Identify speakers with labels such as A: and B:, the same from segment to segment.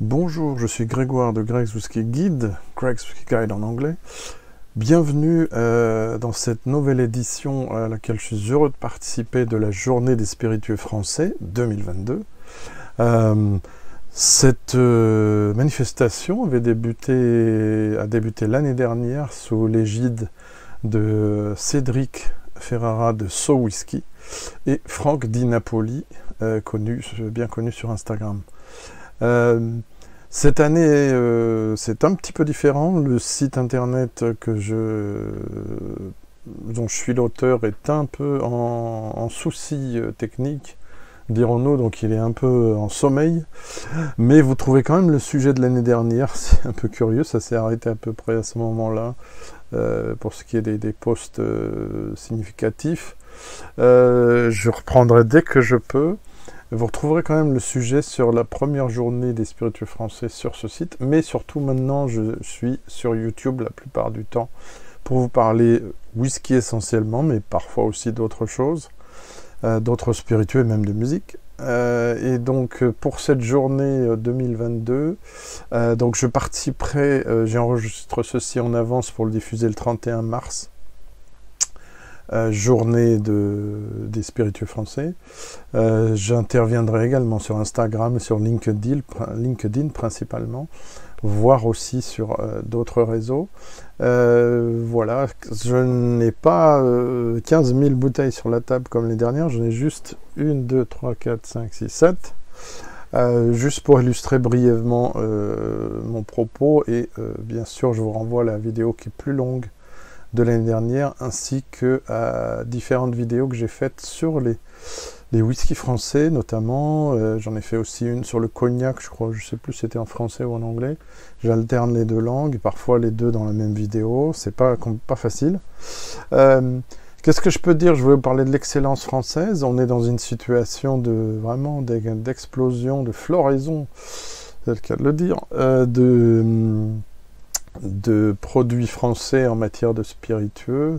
A: Bonjour, je suis Grégoire de Greg's Whisky Guide, Greg's Whisky Guide en anglais. Bienvenue dans cette nouvelle édition à laquelle je suis heureux de participer de la Journée des spiritueux français 2022. Cette manifestation a débuté l'année dernière sous l'égide de Cédric Ferrara de So Whisky et Franck Di Napoli, bien connu sur Instagram. Cette année, c'est un petit peu différent. Le site internet dont je suis l'auteur est un peu en souci technique, dirons-nous, donc il est un peu en sommeil. Mais vous trouvez quand même le sujet de l'année dernière, c'est un peu curieux, ça s'est arrêté à peu près à ce moment-là, pour ce qui est des posts significatifs. Je reprendrai dès que je peux. Vous retrouverez quand même le sujet sur la première journée des spiritueux français sur ce site, mais surtout maintenant je suis sur YouTube la plupart du temps pour vous parler whisky essentiellement, mais parfois aussi d'autres choses, d'autres spiritueux et même de musique. Et donc pour cette journée 2022, donc je participerai, j'enregistre ceci en avance pour le diffuser le 31 mars. Journée des spiritueux français. J'interviendrai également sur Instagram et sur LinkedIn principalement, voire aussi sur d'autres réseaux. Voilà, je n'ai pas 15 000 bouteilles sur la table comme les dernières, j'en ai juste 1, 2, 3, 4, 5, 6, 7. Juste pour illustrer brièvement mon propos, et bien sûr je vous renvoie à la vidéo qui est plus longue de l'année dernière, ainsi que à différentes vidéos que j'ai faites sur les whiskies français notamment. J'en ai fait aussi une sur le cognac, je crois, je sais plus si c'était en français ou en anglais. J'alterne les deux langues, parfois les deux dans la même vidéo, c'est pas facile. Qu'est-ce que je peux dire? Je voulais vous parler de l'excellence française. On est dans une situation vraiment d'explosion, de floraison, c'est le cas de le dire, de produits français en matière de spiritueux.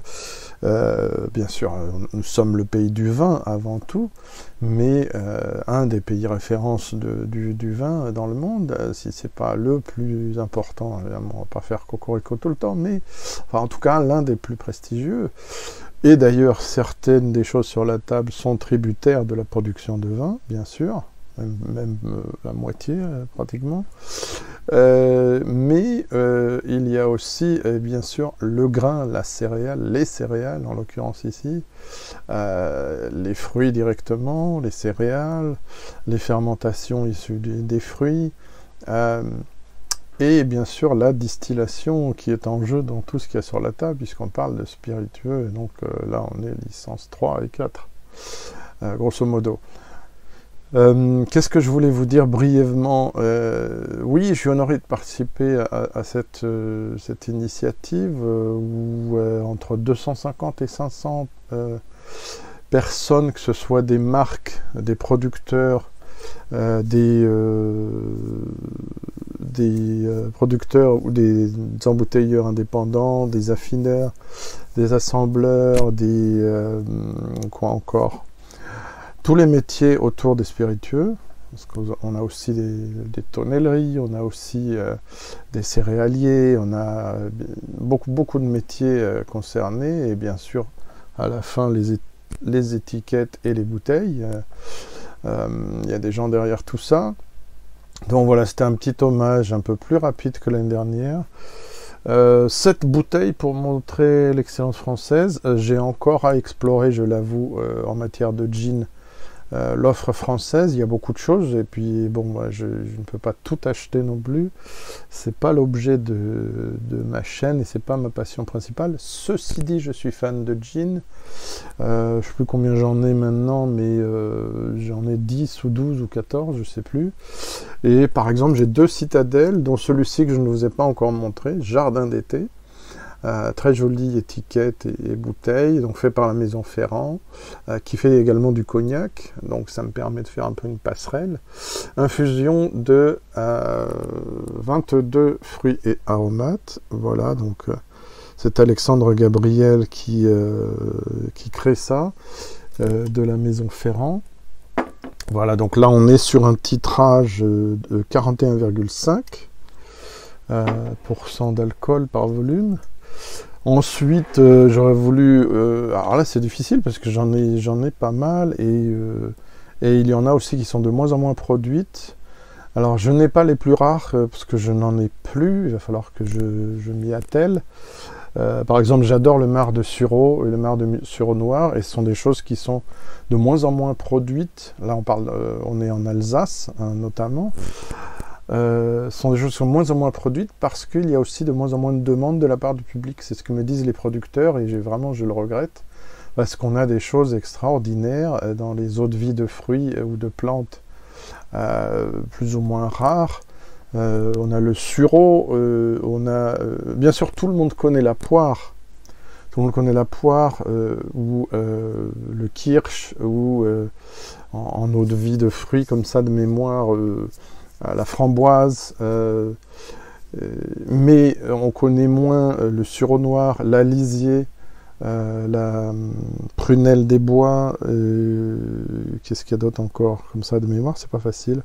A: Bien sûr, nous sommes le pays du vin avant tout, mais un des pays références du vin dans le monde, si c'est pas le plus important, évidemment, on va pas faire cocorico tout le temps, mais enfin, en tout cas l'un des plus prestigieux. Et d'ailleurs, certaines des choses sur la table sont tributaires de la production de vin, bien sûr, même la moitié pratiquement. Mais il y a aussi bien sûr le grain, la céréale, les céréales en l'occurrence ici, les fruits directement, les céréales, les fermentations issues des fruits, et bien sûr la distillation qui est en jeu dans tout ce qu'il y a sur la table, puisqu'on parle de spiritueux, et donc là on est licence 3 et 4, grosso modo. Qu'est-ce que je voulais vous dire brièvement? Oui, je suis honoré de participer à cette initiative où entre 250 et 500 personnes, que ce soit des marques, des producteurs, des producteurs ou des embouteilleurs indépendants, des affineurs, des assembleurs, quoi encore, tous les métiers autour des spiritueux, parce qu'on a aussi des tonnelleries, on a aussi des céréaliers, on a beaucoup de métiers concernés, et bien sûr à la fin les étiquettes et les bouteilles. Il y a des gens derrière tout ça. Donc voilà, c'était un petit hommage un peu plus rapide que l'année dernière. Cette bouteille pour montrer l'excellence française, j'ai encore à explorer, je l'avoue, en matière de gin. L'offre française, il y a beaucoup de choses, et puis bon, je ne peux pas tout acheter non plus, c'est pas l'objet de ma chaîne et c'est pas ma passion principale. Ceci dit, je suis fan de gin, je sais plus combien j'en ai maintenant, mais j'en ai 10 ou 12 ou 14, je sais plus, et par exemple j'ai 2 citadelles, dont celui-ci que je ne vous ai pas encore montré, Jardin d'été. Très jolie étiquette et bouteille, donc fait par la maison Ferrand, qui fait également du cognac, donc ça me permet de faire un peu une passerelle. Infusion de 22 fruits et aromates, voilà, donc c'est Alexandre Gabriel qui crée ça, de la maison Ferrand. Voilà, donc là on est sur un titrage de 41,5% d'alcool par volume. Ensuite, j'aurais voulu... alors là c'est difficile parce que j'en ai pas mal et il y en a aussi qui sont de moins en moins produites. Alors je n'ai pas les plus rares parce que je n'en ai plus, il va falloir que je m'y attelle. Par exemple, j'adore le marc de sureau et le marc de sureau noir, et ce sont des choses qui sont de moins en moins produites. Là, on est en Alsace, hein, notamment. Ce sont des choses qui sont de moins en moins produites parce qu'il y a aussi de moins en moins de demandes de la part du public. C'est ce que me disent les producteurs, et je le regrette, parce qu'on a des choses extraordinaires dans les eaux de vie de fruits ou de plantes plus ou moins rares. On a le sureau, on a bien sûr tout le monde connaît la poire, ou le kirsch, ou en eau de vie de fruits comme ça de mémoire, la framboise, mais on connaît moins le sureau noir, l'alisier, la prunelle des bois, qu'est-ce qu'il y a d'autre encore comme ça de mémoire, c'est pas facile,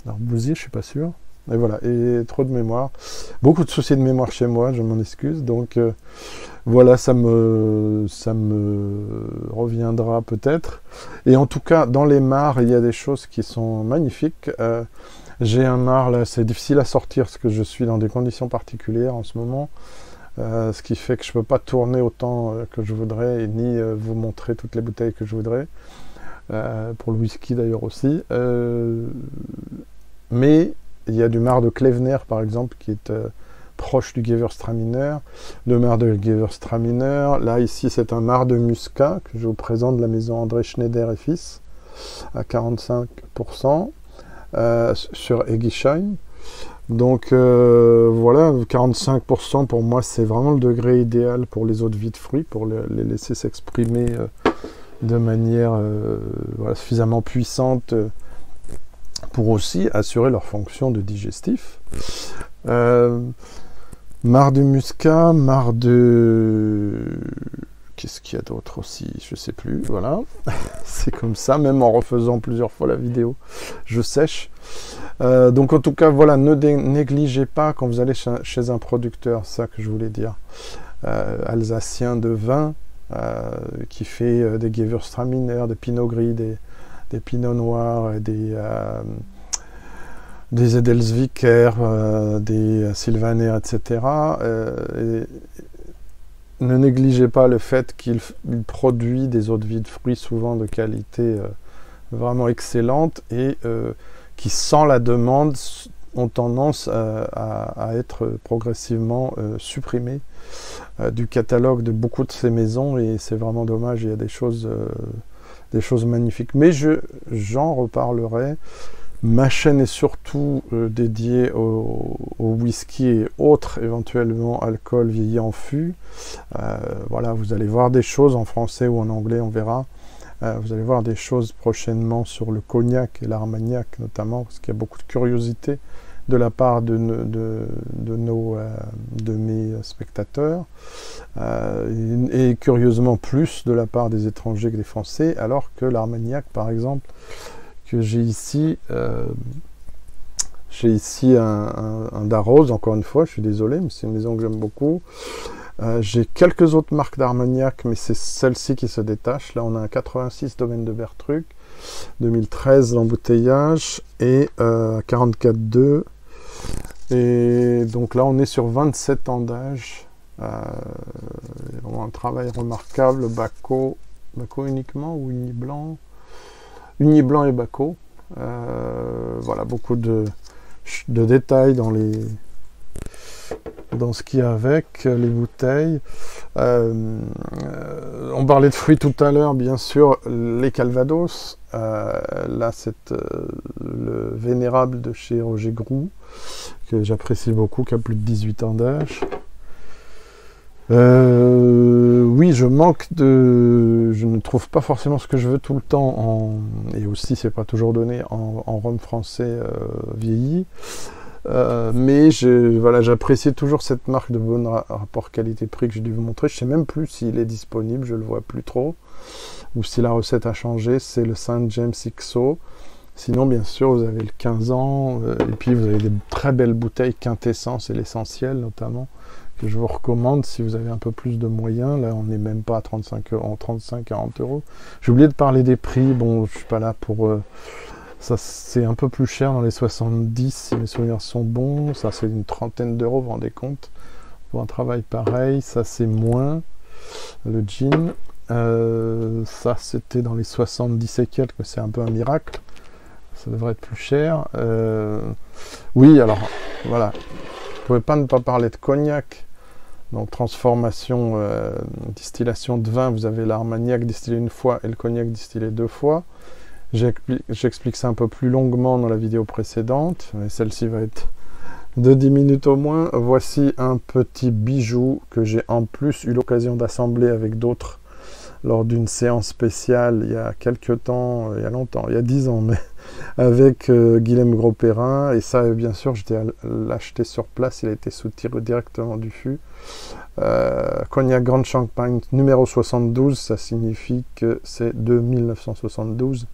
A: l'arbousier, je suis pas sûr. Et voilà, et trop de mémoire. Beaucoup de soucis de mémoire chez moi, je m'en excuse. Donc voilà, ça me reviendra peut-être. Et en tout cas, dans les mares, il y a des choses qui sont magnifiques. J'ai un marc là, c'est difficile à sortir parce que je suis dans des conditions particulières en ce moment. Ce qui fait que je peux pas tourner autant que je voudrais, ni vous montrer toutes les bouteilles que je voudrais. Pour le whisky d'ailleurs aussi. Mais il y a du marc de Klevner par exemple qui est proche du Gewürztraminer. Le marc de Gewürztraminer, là ici c'est un marc de Muscat que je vous présente de la maison André Schneider et Fils à 45% sur Egisheim. Donc voilà, 45% pour moi c'est vraiment le degré idéal pour les eaux de vie de fruits, pour les laisser s'exprimer de manière voilà, suffisamment puissante pour aussi assurer leur fonction de digestif. Marc de Muscat, marc de... Qu'est-ce qu'il y a d'autre aussi? Je sais plus, voilà. C'est comme ça, même en refaisant plusieurs fois la vidéo, je sèche. Donc en tout cas, voilà, ne négligez pas quand vous allez chez un producteur, ça que je voulais dire, alsacien de vin, qui fait des Gewürztraminer, des Pinot Gris, des Pinot Noirs, des Edelsviker, des Sylvaner, etc. Ne négligez pas le fait qu'il produit des eaux de vie de fruits souvent de qualité vraiment excellente et qui, sans la demande, ont tendance à être progressivement supprimées du catalogue de beaucoup de ces maisons, et c'est vraiment dommage. Il y a des choses magnifiques. Mais j'en reparlerai. Ma chaîne est surtout dédiée au whisky et autres éventuellement alcools vieillis en fût. Voilà, vous allez voir des choses en français ou en anglais, on verra. Vous allez voir des choses prochainement sur le cognac et l'armagnac notamment, parce qu'il y a beaucoup de curiosité de la part de mes spectateurs, et curieusement plus de la part des étrangers que des Français, alors que l'armagnac, par exemple, que j'ai ici un Darroze, encore une fois, je suis désolé, mais c'est une maison que j'aime beaucoup. J'ai quelques autres marques d'armagnac, mais c'est celle-ci qui se détache. Là, on a un 86 Domaine de Bertruc, 2013 l'embouteillage, et 44,2. Et donc là, on est sur 27 ans d'âge. Vraiment un travail remarquable. Baco uniquement ou Uni Blanc? Uni Blanc et Baco. Voilà, beaucoup de détails dans ce qu'il y a avec les bouteilles. On parlait de fruits tout à l'heure, bien sûr, les Calvados. Là, c'est le Vénérable de chez Roger Groux, que j'apprécie beaucoup, qui a plus de 18 ans d'âge. Oui, je ne trouve pas forcément ce que je veux tout le temps, et aussi c'est pas toujours donné en rhum français vieilli. Mais voilà, j'apprécie toujours cette marque de bon rapport qualité-prix que j'ai dû vous montrer. Je sais même plus s'il est disponible, je le vois plus trop. ou si la recette a changé, c'est le Saint James XO. Sinon, bien sûr, vous avez le 15 ans, et puis vous avez des très belles bouteilles quintessence et l'essentiel notamment, que je vous recommande si vous avez un peu plus de moyens. Là, on n'est même pas à 35-40 euros. J'ai oublié de parler des prix. Bon, je suis pas là pour... ça, c'est un peu plus cher dans les 70, si mes souvenirs sont bons. Ça, c'est une trentaine d'euros, vous vous rendez compte, pour un travail pareil. Ça, c'est moins. Le gin, ça, c'était dans les 70 et quelques. C'est un peu un miracle. Ça devrait être plus cher. Oui, alors, voilà. Vous pouvez pas ne pas parler de cognac. Donc transformation, distillation de vin, vous avez l'Armagnac distillé une fois et le cognac distillé 2 fois. J'explique ça un peu plus longuement dans la vidéo précédente, mais celle-ci va être de 10 minutes au moins. Voici un petit bijou que j'ai en plus eu l'occasion d'assembler avec d'autres lors d'une séance spéciale il y a quelques temps, il y a longtemps, il y a 10 ans, mais avec Guilhem Gros-Perrin, et ça bien sûr j'étais à l'acheter sur place, il a été soutiré directement du fût. Cognac Grande Champagne numéro 72, ça signifie que c'est de 1972.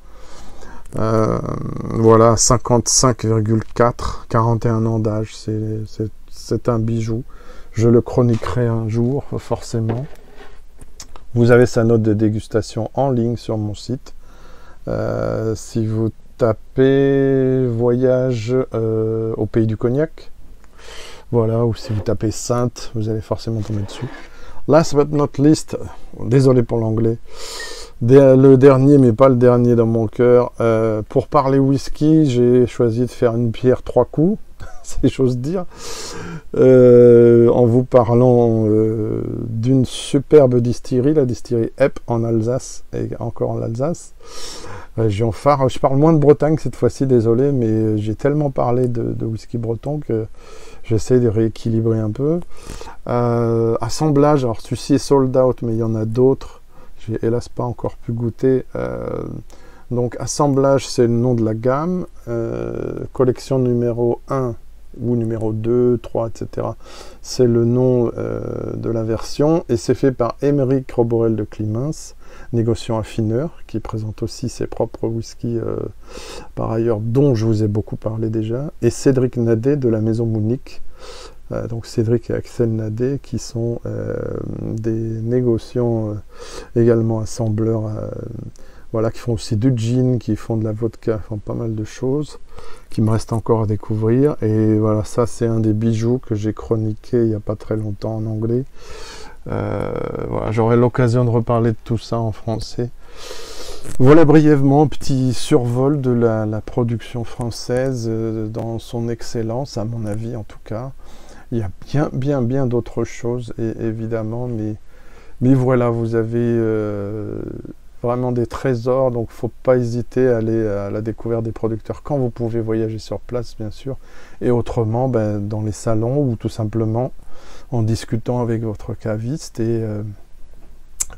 A: Voilà, 55,4, 41 ans d'âge, c'est un bijou. Je le chroniquerai un jour, forcément. Vous avez sa note de dégustation en ligne sur mon site. Si vous tapez voyage au pays du cognac, voilà, ou si vous tapez Sainte, vous allez forcément tomber dessus. Last but not least, désolé pour l'anglais, le dernier, mais pas le dernier dans mon cœur. Pour parler whisky, j'ai choisi de faire une bière 3 coups, c'est chose dire, en vous parlant d'une superbe distillerie, la distillerie Epp en Alsace, et encore en Alsace, région phare. Je parle moins de Bretagne cette fois-ci, désolé, mais j'ai tellement parlé de whisky breton que j'essaie de rééquilibrer un peu. Assemblage, alors celui-ci est sold out, mais il y en a d'autres. J'ai hélas pas encore pu goûter. Donc assemblage, c'est le nom de la gamme. Collection numéro 1 ou numéro 2, 3, etc. C'est le nom de la version. Et c'est fait par Émeric Roborel de Climens, négociant affineur, qui présente aussi ses propres whiskies, par ailleurs, dont je vous ai beaucoup parlé déjà. Et Cédric Nadet de la Maison Mounique. Donc Cédric et Axel Nadet, qui sont des négociants, également assembleurs, voilà, qui font aussi du gin, qui font de la vodka, font pas mal de choses, qui me restent encore à découvrir. Et voilà, ça c'est un des bijoux que j'ai chroniqué il n'y a pas très longtemps en anglais. Voilà, j'aurai l'occasion de reparler de tout ça en français. Voilà brièvement, petit survol de la production française dans son excellence, à mon avis en tout cas. Il y a bien d'autres choses, évidemment, mais voilà, vous avez vraiment des trésors, donc faut pas hésiter à aller à la découverte des producteurs quand vous pouvez voyager sur place, bien sûr, et autrement, dans les salons ou tout simplement en discutant avec votre caviste. Et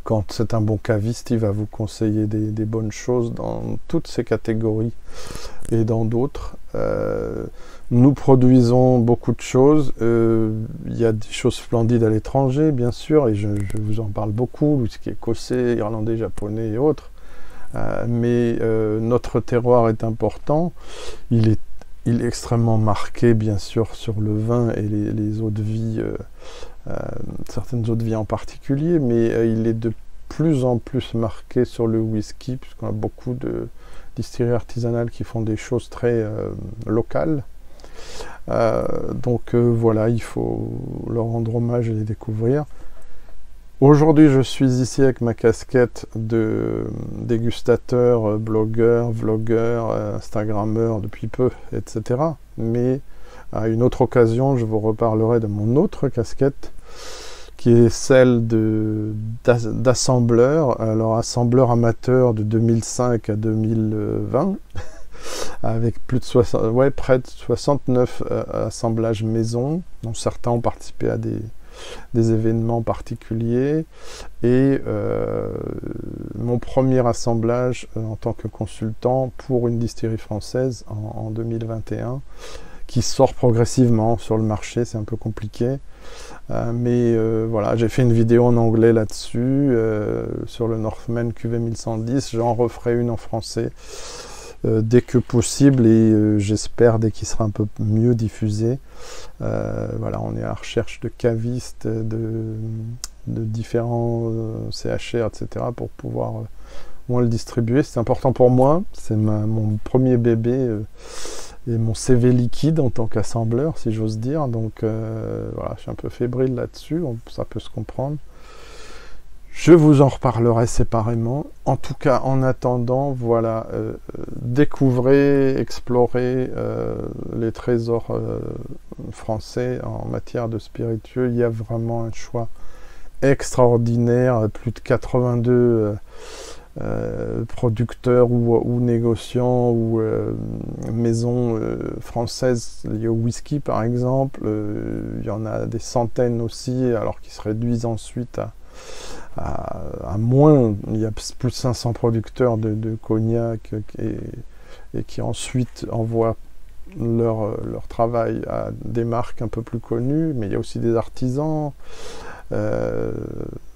A: quand c'est un bon caviste, il va vous conseiller des bonnes choses dans toutes ces catégories et dans d'autres. Nous produisons beaucoup de choses. Il y a des choses splendides à l'étranger, bien sûr, et je vous en parle beaucoup, ce qui est écossais, irlandais, japonais et autres. Mais notre terroir est important. Il est extrêmement marqué, bien sûr, sur le vin et les eaux de vie, certaines eaux de vie en particulier, mais il est de plus en plus marqué sur le whisky, puisqu'on a beaucoup de distilleries artisanales qui font des choses très locales. Donc voilà, il faut leur rendre hommage et les découvrir. Aujourd'hui, je suis ici avec ma casquette de dégustateur, blogueur, vlogueur, instagrammeur depuis peu, etc. Mais à une autre occasion, je vous reparlerai de mon autre casquette, qui est celle d'assembleur. Alors, assembleur amateur de 2005 à 2020, avec plus de près de 69 assemblages maison, dont certains ont participé à des événements particuliers, et mon premier assemblage en tant que consultant pour une distillerie française en 2021, qui sort progressivement sur le marché. C'est un peu compliqué. Mais voilà, j'ai fait une vidéo en anglais là-dessus, sur le Northman QV 1110. J'en referai une en français dès que possible, et j'espère dès qu'il sera un peu mieux diffusé. Voilà, on est à la recherche de cavistes, de différents CHR, etc. pour pouvoir moi le distribuer. C'est important pour moi, c'est mon premier bébé et mon CV liquide en tant qu'assembleur, si j'ose dire. Donc voilà, je suis un peu fébrile là-dessus, ça peut se comprendre. Je vous en reparlerai séparément. En tout cas, en attendant, voilà, découvrez, explorez les trésors français en matière de spiritueux. Il y a vraiment un choix extraordinaire, plus de 82 producteurs ou négociants ou maisons françaises liées au whisky par exemple. Il y en a des centaines aussi, alors qu'ils se réduisent ensuite à moins. Il y a plus de 500 producteurs de cognac et qui ensuite envoient leur travail à des marques un peu plus connues, mais il y a aussi des artisans,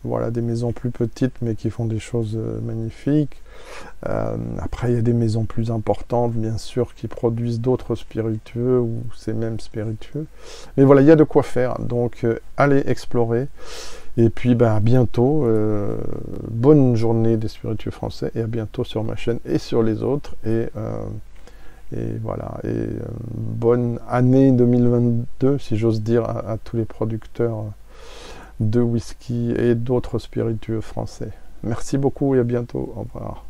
A: voilà, des maisons plus petites mais qui font des choses magnifiques. Après il y a des maisons plus importantes bien sûr qui produisent d'autres spiritueux ou ces mêmes spiritueux, mais voilà, il y a de quoi faire, donc allez explorer. Et puis à bientôt, bonne journée des spiritueux français, et à bientôt sur ma chaîne et sur les autres, et voilà, et bonne année 2022 si j'ose dire à tous les producteurs de whisky et d'autres spiritueux français. Merci beaucoup et à bientôt, au revoir.